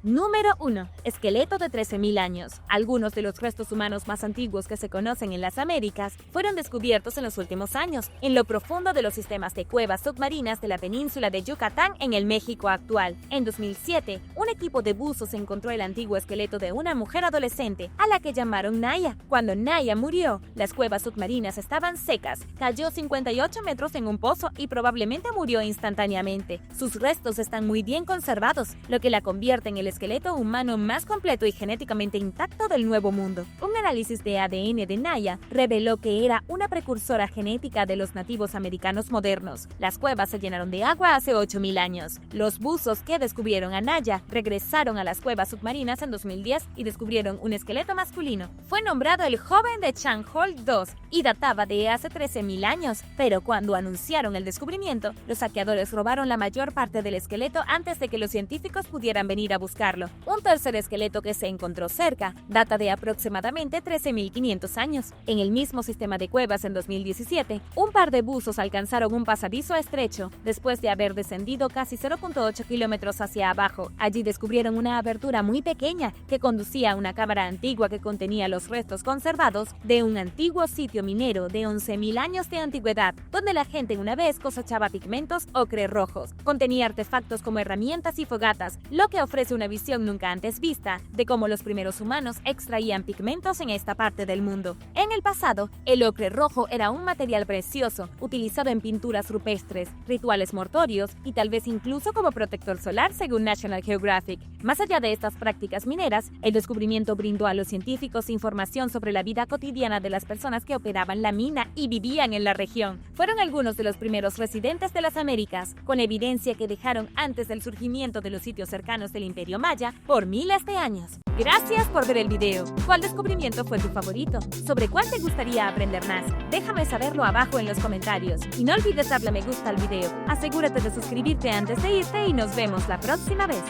Speaker 2: Número 1. Esqueleto de 13.000 años. Algunos de los restos humanos más antiguos que se conocen en las Américas fueron descubiertos en los últimos años, en lo profundo de los sistemas de cuevas submarinas de la península de Yucatán en el México actual. En 2007, un equipo de buzos encontró el antiguo esqueleto de una mujer adolescente, a la que llamaron Naya. Cuando Naya murió, las cuevas submarinas estaban secas, cayó 58 metros en un pozo y probablemente murió instantáneamente. Sus restos están muy bien conservados, lo que la convierte en el esqueleto humano más completo y genéticamente intacto del Nuevo Mundo. Un análisis de ADN de Naya reveló que era una precursora genética de los nativos americanos modernos. Las cuevas se llenaron de agua hace 8.000 años. Los buzos que descubrieron a Naya regresaron a las cuevas submarinas en 2010 y descubrieron un esqueleto masculino. Fue nombrado el joven de Changhol II y databa de hace 13.000 años, pero cuando anunciaron el descubrimiento, los saqueadores robaron la mayor parte del esqueleto antes de que los científicos pudieran venir a buscarlo. Un tercer esqueleto que se encontró cerca data de aproximadamente 13.500 años. En el mismo sistema de cuevas en 2017, un par de buzos alcanzaron un pasadizo estrecho después de haber descendido casi 0.8 kilómetros hacia abajo. Allí descubrieron una abertura muy pequeña que conducía a una cámara antigua que contenía los restos conservados de un antiguo sitio minero de 11.000 años de antigüedad, donde la gente una vez cosechaba pigmentos ocre rojos. Contenía artefactos como herramientas y fogatas, lo que ofrece una una visión nunca antes vista de cómo los primeros humanos extraían pigmentos en esta parte del mundo. En el pasado, el ocre rojo era un material precioso, utilizado en pinturas rupestres, rituales mortuorios y tal vez incluso como protector solar, según National Geographic. Más allá de estas prácticas mineras, el descubrimiento brindó a los científicos información sobre la vida cotidiana de las personas que operaban la mina y vivían en la región. Fueron algunos de los primeros residentes de las Américas, con evidencia que dejaron antes del surgimiento de los sitios cercanos del Imperio Maya por miles de años. Gracias por ver el video. ¿Cuál descubrimiento fue tu favorito? ¿Sobre cuál te gustaría aprender más? Déjame saberlo abajo en los comentarios. Y no olvides darle me gusta al video. Asegúrate de suscribirte antes de irte y nos vemos la próxima vez.